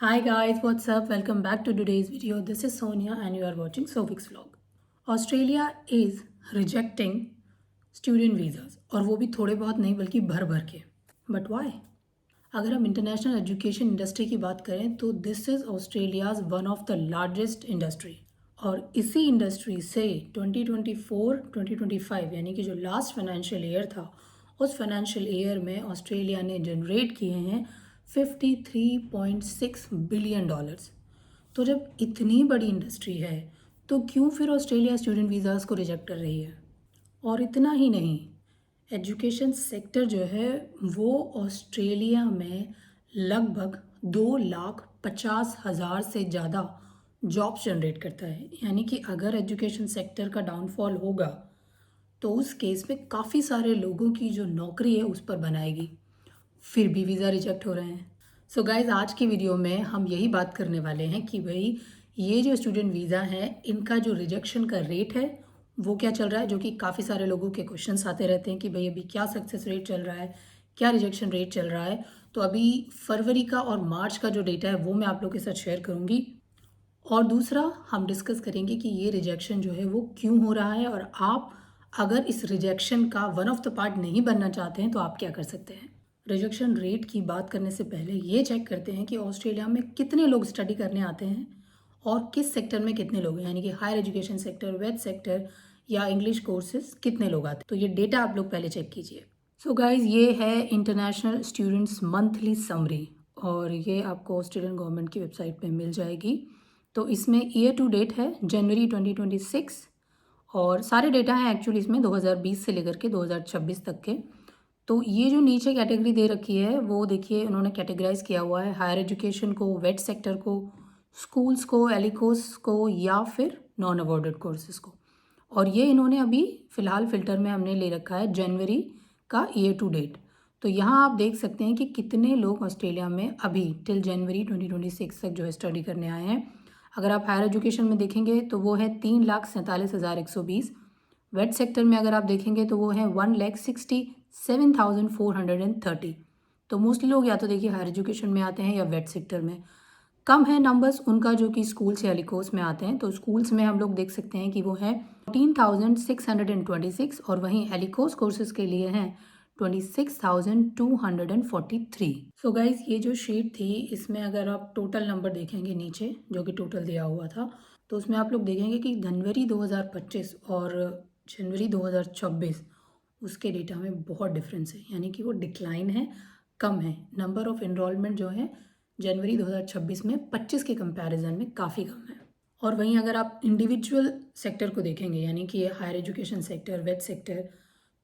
Hi guys, what's up? Welcome back to today's video. This is Sonia and you are watching Sofix vlog. Australia is rejecting student visas और वो भी थोड़े बहुत नहीं बल्कि भर भर के. But why? अगर हम इंटरनेशनल एजुकेशन इंडस्ट्री की बात करें तो this is Australia's one of the largest industry और इसी इंडस्ट्री से 2024-2025 यानी कि जो लास्ट फाइनेंशियल ईयर था उस फाइनेंशियल ईयर में ऑस्ट्रेलिया ने जनरेट किए हैं 53.6 बिलियन डॉलर्स. तो जब इतनी बड़ी इंडस्ट्री है तो क्यों फिर ऑस्ट्रेलिया स्टूडेंट वीज़ाज़ को रिजेक्ट कर रही है. और इतना ही नहीं, एजुकेशन सेक्टर जो है वो ऑस्ट्रेलिया में लगभग 2,50,000 से ज़्यादा जॉब्स जनरेट करता है. यानी कि अगर एजुकेशन सेक्टर का डाउनफॉल होगा तो उस केस में काफ़ी सारे लोगों की जो नौकरी है उस पर बनाएगी. फिर भी वीज़ा रिजेक्ट हो रहे हैं. सो गाइज, आज की वीडियो में हम यही बात करने वाले हैं कि भाई ये जो स्टूडेंट वीज़ा है इनका जो रिजेक्शन का रेट है वो क्या चल रहा है, जो कि काफ़ी सारे लोगों के क्वेश्चंस आते रहते हैं कि भाई अभी क्या सक्सेस रेट चल रहा है, क्या रिजेक्शन रेट चल रहा है. तो अभी फरवरी का और मार्च का जो डेटा है वो मैं आप लोगों के साथ शेयर करूँगी. और दूसरा हम डिस्कस करेंगे कि ये रिजेक्शन जो है वो क्यों हो रहा है और आप अगर इस रिजेक्शन का वन ऑफ द पार्ट नहीं बनना चाहते हैं तो आप क्या कर सकते हैं. रिजेक्शन रेट की बात करने से पहले ये चेक करते हैं कि ऑस्ट्रेलिया में कितने लोग स्टडी करने आते हैं और किस सेक्टर में कितने लोग हैं, यानी कि higher education sector, wage sector या इंग्लिश कोर्सेज कितने लोग आते हैं. तो ये डेटा आप लोग पहले चेक कीजिए. सो गाइज, ये है इंटरनेशनल स्टूडेंट्स मंथली समरी और ये आपको ऑस्ट्रेलियन गवर्नमेंट की वेबसाइट पे मिल जाएगी. तो इसमें ईयर टू डेट है जनवरी 2026 और सारे डेटा हैं एक्चुअली इसमें 2020 से लेकर के 2026 तक के. तो ये जो नीचे कैटेगरी दे रखी है वो देखिए उन्होंने कैटेगराइज किया हुआ है हायर एजुकेशन को, वेट सेक्टर को, स्कूल्स को, एलिकोस को या फिर नॉन अवॉर्डेड कोर्सेज को. और ये इन्होंने अभी फ़िलहाल फ़िल्टर में हमने ले रखा है जनवरी का ईयर टू डेट. तो यहाँ आप देख सकते हैं कि कितने लोग ऑस्ट्रेलिया में अभी टिल जनवरी 2026 तक जो है स्टडी करने आए हैं. अगर आप हायर एजुकेशन में देखेंगे तो वो है 3,47,120. वेट सेक्टर में अगर आप देखेंगे तो वो है 1,67,430. तो मोस्टली लोग या तो देखिए हायर एजुकेशन में आते हैं या वेट सेक्टर में. कम है नंबर्स उनका जो कि स्कूल्स या एलिकोस में आते हैं. तो स्कूल्स में हम लोग देख सकते हैं कि वो है 14,626 और वहीं एलिकोस कोर्सेज के लिए हैं 26,243. सो गाइज, ये जो शीट थी इसमें अगर आप टोटल नंबर देखेंगे नीचे जो कि टोटल दिया हुआ था तो उसमें आप लोग देखेंगे कि जनवरी 2025 और जनवरी 2026 उसके डेटा में बहुत डिफरेंस है, यानी कि वो डिक्लाइन है, कम है. नंबर ऑफ इनरोलमेंट जो है जनवरी 2026 में 25 के कंपैरिजन में काफ़ी कम है. और वहीं अगर आप इंडिविजुअल सेक्टर को देखेंगे यानी कि higher education sector, VET sector,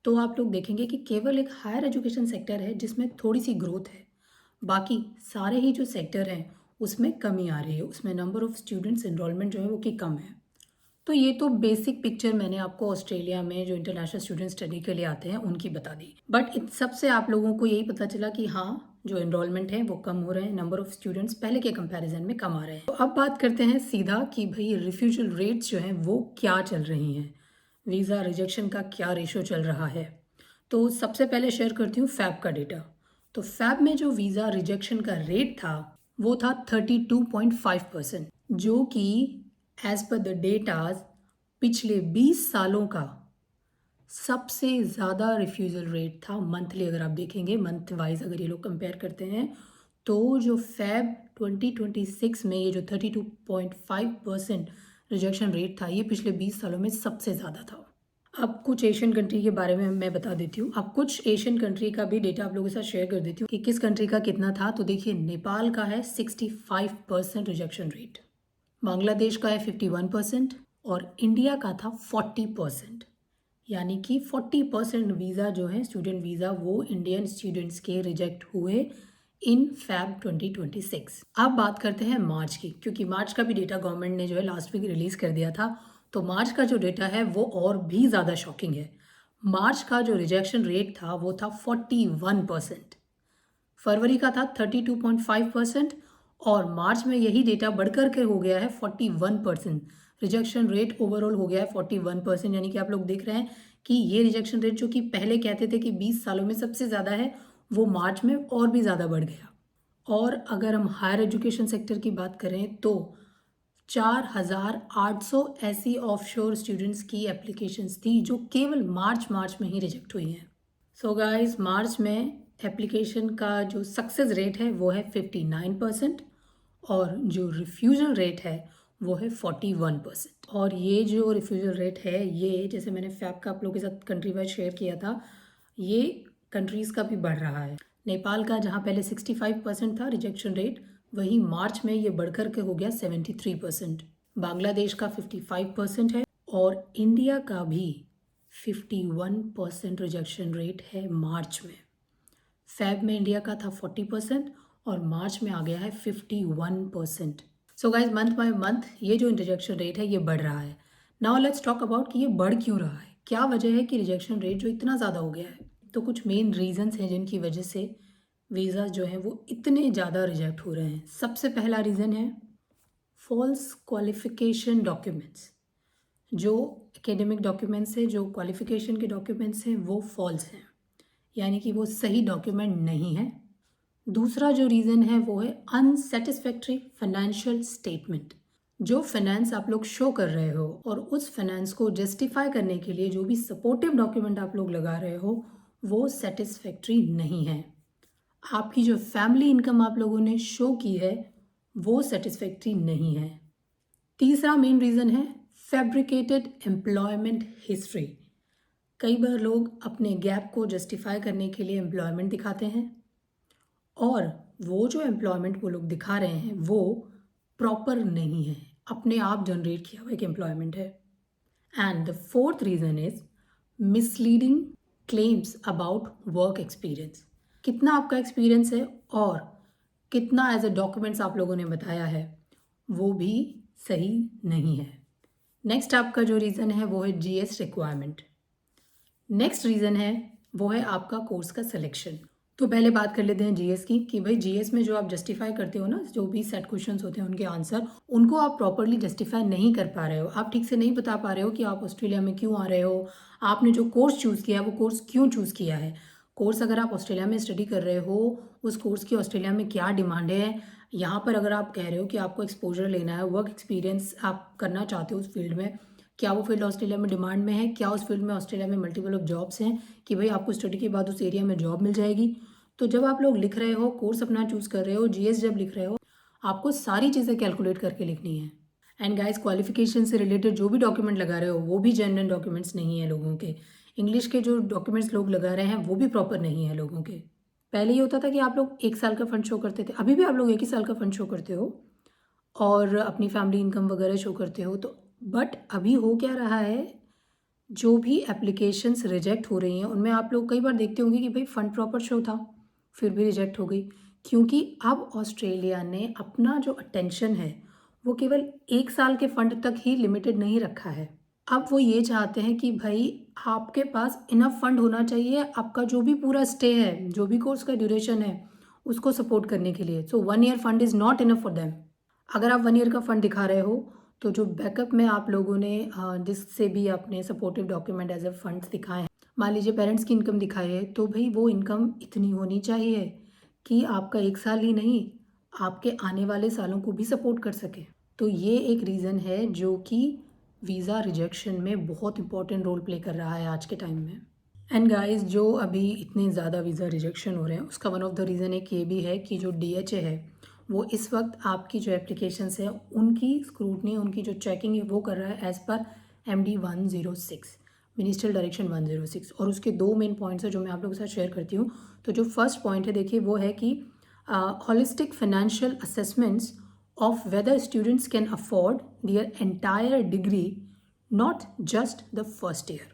तो आप लोग देखेंगे कि केवल एक हायर एजुकेशन सेक्टर है जिसमें थोड़ी सी ग्रोथ है. बाकी सारे ही जो सेक्टर हैं उसमें कमी आ रही है, उसमें नंबर ऑफ स्टूडेंट्स इनरोलमेंट जो है वो कि कम है. तो ये तो बेसिक पिक्चर मैंने आपको ऑस्ट्रेलिया में जो इंटरनेशनल स्टूडेंट स्टडी के लिए आते हैं उनकी बता दी. बट इन सबसे आप लोगों को यही पता चला कि हाँ, जो इनरोलमेंट है वो कम हो रहे हैं, नंबर ऑफ स्टूडेंट्स पहले के कंपैरिजन में कम आ रहे हैं. तो अब बात करते हैं सीधा कि भाई रिफ्यूजल रेट्स जो हैं वो क्या चल रही हैं, वीज़ा रिजेक्शन का क्या रेशो चल रहा है. तो सबसे पहले शेयर करती हूँ फैब का डेटा. तो फैब में जो वीज़ा रिजेक्शन का रेट था वो था 32.5%, जो कि एज पर द डेटाज पिछले 20 सालों का सबसे ज़्यादा रिफ्यूज़ल रेट था मंथली. अगर आप देखेंगे मंथ वाइज अगर ये लोग कंपेयर करते हैं तो जो फैब 2026 में ये जो 32.5% रिजेक्शन रेट था ये पिछले 20 सालों में सबसे ज़्यादा था. अब कुछ एशियन कंट्री के बारे में मैं बता देती हूँ. अब कुछ एशियन कंट्री का भी डेटा आप लोगों के साथ शेयर कर देती हूँ कि किस कंट्री का कितना था. तो देखिए नेपाल का है 65% रिजेक्शन रेट, बांग्लादेश का है 51% और इंडिया का था 40%. यानी कि 40% वीज़ा जो है स्टूडेंट वीज़ा वो इंडियन स्टूडेंट्स के रिजेक्ट हुए इन फैब 2026. अब बात करते हैं मार्च की, क्योंकि मार्च का भी डेटा गवर्नमेंट ने जो है लास्ट वीक रिलीज़ कर दिया था. तो मार्च का जो डेटा है वो और भी ज़्यादा शॉकिंग है. मार्च का जो रिजेक्शन रेट था वो था 41%, फरवरी का था 32.5% और मार्च में यही डेटा बढ़कर के हो गया है 41%. रिजेक्शन रेट ओवरऑल हो गया है 41%. यानी कि आप लोग देख रहे हैं कि ये रिजेक्शन रेट जो कि पहले कहते थे कि 20 सालों में सबसे ज़्यादा है वो मार्च में और भी ज़्यादा बढ़ गया. और अगर हम हायर एजुकेशन सेक्टर की बात करें तो 4,800 ऐसी ऑफशोर स्टूडेंट्स की एप्लीकेशंस थी जो केवल मार्च में ही रिजेक्ट हुई हैं। सो गाइस, मार्च में एप्लीकेशन का जो सक्सेस रेट है वो है 59% और जो रिफ्यूज़ल रेट है वो है 41%। और ये जो रिफ्यूज़ल रेट है, ये जैसे मैंने फैब का आप लोगों के साथ कंट्री वाइज शेयर किया था, ये कंट्रीज़ का भी बढ़ रहा है। नेपाल का जहाँ पहले 65% था रिजेक्शन रेट, वहीं मार्च में ये बढ़कर के हो गया 73%। बांग्लादेश का 55% है और इंडिया का भी 51% रिजेक्शन रेट है मार्च में। फेब में इंडिया का था 40% और मार्च में आ गया है 51%। So guys, month by month ये जो रिजेक्शन रेट है ये बढ़ रहा है। नाउ लेट्स टॉक अबाउट कि ये बढ़ क्यों रहा है, क्या वजह है कि रिजेक्शन रेट जो इतना ज़्यादा हो गया है। तो कुछ मेन रीजंस हैं जिनकी वजह से वीज़ा जो हैं वो इतने ज़्यादा रिजेक्ट हो रहे हैं। सबसे पहला रीज़न है फॉल्स क्वालिफिकेशन डॉक्यूमेंट्स। जो एकेडमिक डॉक्यूमेंट्स है, जो क्वालिफिकेशन के डॉक्यूमेंट्स हैं वो फॉल्स हैं, यानी कि वो सही डॉक्यूमेंट नहीं है। दूसरा जो रीज़न है वो है अनसेटिस्फैक्ट्री फाइनेंशियल स्टेटमेंट। जो फाइनेंस आप लोग शो कर रहे हो और उस फाइनेंस को जस्टिफाई करने के लिए जो भी सपोर्टिव डॉक्यूमेंट आप लोग लगा रहे हो वो सेटिस्फैक्ट्री नहीं है। आपकी जो फैमिली इनकम आप लोगों ने शो की है वो सेटिस्फैक्ट्री नहीं है। तीसरा मेन रीज़न है फैब्रिकेटेड एम्प्लॉयमेंट हिस्ट्री। कई बार लोग अपने गैप को जस्टिफाई करने के लिए एम्प्लॉयमेंट दिखाते हैं और वो जो एम्प्लॉयमेंट वो लोग दिखा रहे हैं वो प्रॉपर नहीं है, अपने आप जनरेट किया हुआ एक एम्प्लॉयमेंट है। And the fourth reason is misleading claims about work experience. कितना आपका एक्सपीरियंस है और कितना एज अ डॉक्यूमेंट्स आप लोगों ने बताया है वो भी सही नहीं है। नेक्स्ट आपका जो रीज़न है वो है जीएस रिक्वायरमेंट। नेक्स्ट रीज़न है वो है आपका कोर्स का सिलेक्शन। तो पहले बात कर लेते हैं जीएस की कि भाई जीएस में जो आप जस्टिफाई करते हो ना, जो भी सेट क्वेश्चंस होते हैं उनके आंसर, उनको आप प्रॉपरली जस्टिफाई नहीं कर पा रहे हो। आप ठीक से नहीं बता पा रहे हो कि आप ऑस्ट्रेलिया में क्यों आ रहे हो, आपने जो कोर्स चूज़ किया है वो कोर्स क्यों चूज़ किया है। कोर्स अगर आप ऑस्ट्रेलिया में स्टडी कर रहे हो, उस कोर्स की ऑस्ट्रेलिया में क्या डिमांड है। यहाँ पर अगर आप कह रहे हो कि आपको एक्सपोजर लेना है, वर्क एक्सपीरियंस आप करना चाहते हो उस फील्ड में, क्या वो फील्ड ऑस्ट्रेलिया में डिमांड में है, क्या उस फील्ड में ऑस्ट्रेलिया में मल्टीपल ऑफ जॉब्स हैं कि भाई आपको स्टडी के बाद उस एरिया में जॉब मिल जाएगी। तो जब आप लोग लिख रहे हो, कोर्स अपना चूज़ कर रहे हो, जीएस जब लिख रहे हो, आपको सारी चीज़ें कैलकुलेट करके लिखनी है। एंड गाइस, क्वालिफिकेशन से रिलेटेड जो भी डॉक्यूमेंट लगा रहे हो वो भी जेन्युइन डॉक्यूमेंट्स नहीं है लोगों के। इंग्लिश के जो डॉक्यूमेंट्स लोग लगा रहे हैं वो भी प्रॉपर नहीं है लोगों के। पहले ये होता था कि आप लोग 1 साल का फंड शो करते थे, अभी भी आप लोग 1 ही साल का फंड शो करते हो और अपनी फैमिली इनकम वगैरह शो करते हो। तो बट अभी हो क्या रहा है, जो भी एप्लीकेशंस रिजेक्ट हो रही हैं उनमें आप लोग कई बार देखते होंगे कि भाई फ़ंड प्रॉपर शो था फिर भी रिजेक्ट हो गई, क्योंकि अब ऑस्ट्रेलिया ने अपना जो अटेंशन है वो केवल 1 साल के फंड तक ही लिमिटेड नहीं रखा है। अब वो ये चाहते हैं कि भाई आपके पास इनफ फंड होना चाहिए आपका जो भी पूरा स्टे है, जो भी कोर्स का ड्यूरेशन है उसको सपोर्ट करने के लिए। सो 1 year fund is not enough for them. अगर आप 1 ईयर का फंड दिखा रहे हो तो जो बैकअप में आप लोगों ने जिससे भी आपने supportive document as a funds दिखाए हैं, मान लीजिए पेरेंट्स की इनकम दिखाई है, तो भाई वो इनकम इतनी होनी चाहिए कि आपका 1 साल ही नहीं, आपके आने वाले सालों को भी सपोर्ट कर सके। तो ये एक रीज़न है जो कि वीज़ा रिजेक्शन में बहुत इंपॉर्टेंट रोल प्ले कर रहा है आज के टाइम में। एंड गाइस, जो अभी इतने ज़्यादा वीज़ा रिजेक्शन हो रहे हैं उसका वन ऑफ द रीज़न एक ये भी है कि जो डीएचए है वो इस वक्त आपकी जो एप्लीकेशंस है उनकी स्क्रूटनी, उनकी जो चेकिंग है वो कर रहा है as per MD 106, ministerial direction 106। और उसके 2 मेन पॉइंट्स हैं जो मैं आप लोगों के साथ शेयर करती हूँ। तो जो फर्स्ट पॉइंट है देखिए वो है कि holistic financial assessments of whether students can afford their entire degree, not just the first year.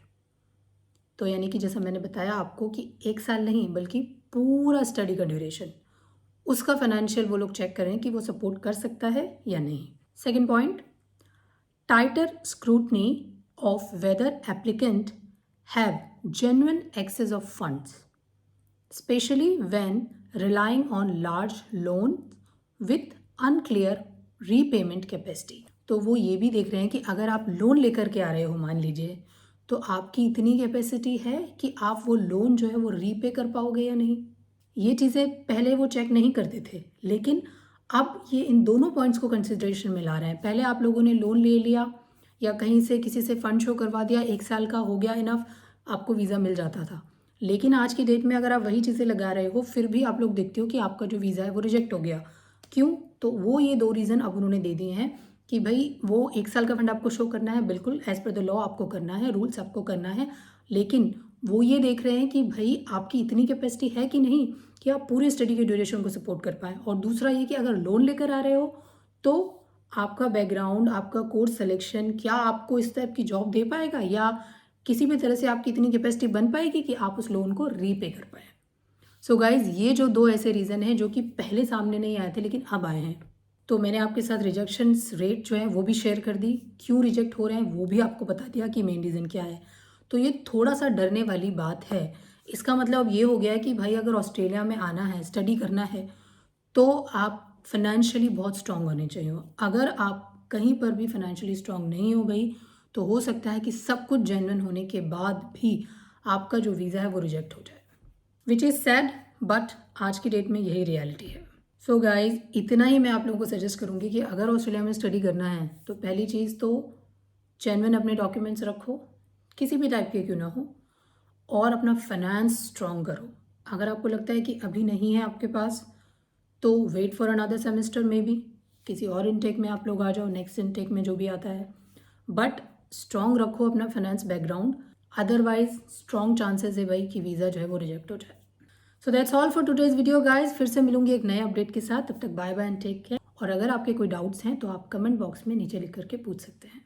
तो यानी कि जैसा मैंने बताया आपको कि 1 साल नहीं बल्कि पूरा स्टडी का ड्यूरेशन, उसका फाइनेंशियल वो लोग चेक करें कि वो सपोर्ट कर सकता है या नहीं। Second point, tighter scrutiny of whether applicant have genuine access of funds, specially when relying on large loan with unclear repayment capacity. तो वो ये भी देख रहे हैं कि अगर आप लोन लेकर के आ रहे हो मान लीजिए, तो आपकी इतनी कैपेसिटी है कि आप वो लोन जो है वो रीपे कर पाओगे या नहीं। ये चीज़ें पहले वो चेक नहीं करते थे, लेकिन अब ये इन दोनों पॉइंट्स को कंसिडरेशन में ला रहे हैं। पहले आप लोगों ने लोन ले लिया या कहीं से किसी से फ़ंड शो करवा दिया, 1 साल का हो गया इनफ, आपको वीज़ा मिल जाता था। लेकिन आज की डेट में अगर आप वही चीज़ें लगा रहे हो, फिर भी आप लोग देखते हो कि आपका जो वीज़ा है वो रिजेक्ट हो गया। क्यों? तो वो ये 2 रीज़न अब उन्होंने दे दिए हैं कि भई वो 1 साल का फंड आपको शो करना है, बिल्कुल एज़ पर द लॉ आपको करना है, रूल्स आपको करना है। लेकिन वो ये देख रहे हैं कि भई आपकी इतनी कैपेसिटी है कि नहीं कि आप पूरे स्टडी के ड्यूरेशन को सपोर्ट कर पाएँ। और दूसरा ये कि अगर लोन लेकर आ रहे हो तो आपका बैकग्राउंड, आपका कोर्स सिलेक्शन क्या आपको इस टाइप की जॉब दे पाएगा या किसी भी तरह से आपकी इतनी कैपेसिटी बन पाएगी कि आप उस लोन को रीपे कर पाएँ। सो गाइज़, ये जो 2 ऐसे रीज़न हैं जो कि पहले सामने नहीं आए थे लेकिन अब आए हैं। तो मैंने आपके साथ रिजेक्शंस रेट जो है वो भी शेयर कर दी, क्यों रिजेक्ट हो रहे हैं वो भी आपको बता दिया कि मेन रीज़न क्या है। तो ये थोड़ा-सा डरने वाली बात है। इसका मतलब अब ये हो गया है कि भाई अगर ऑस्ट्रेलिया में आना है, स्टडी करना है, तो आप फाइनेंशियली बहुत स्ट्रॉन्ग होने चाहिए। अगर आप कहीं पर भी फाइनेंशियली स्ट्रॉन्ग नहीं हो गई, तो हो सकता है कि सब कुछ जेन्युइन होने के बाद भी आपका जो वीज़ा है वो रिजेक्ट हो जाए। विच इज़ सैड, बट आज की डेट में यही रियलिटी है। सो गाइज, इतना ही मैं आप लोगों को सजेस्ट करूँगी कि अगर ऑस्ट्रेलिया में स्टडी करना है तो पहली चीज़ तो जेन्युइन अपने डॉक्यूमेंट्स रखो, किसी भी टाइप के क्यों ना हो, और अपना फाइनेंस स्ट्रॉन्ग करो। अगर आपको लगता है कि अभी नहीं है आपके पास, तो वेट फॉर अनदर सेमेस्टर में भी, किसी और इनटेक में आप लोग आ जाओ, नेक्स्ट इनटेक में जो भी आता है। बट स्ट्रॉन्ग रखो अपना finance background, otherwise strong chances है भाई कि वीज़ा जो है वो रिजेक्ट हो जाए। So that's all for today's video guys. फिर से मिलूंगी एक नए अपडेट के साथ, तब तक bye bye and take care. और अगर आपके कोई डाउट्स हैं तो आप कमेंट बॉक्स में नीचे लिख करके पूछ सकते हैं।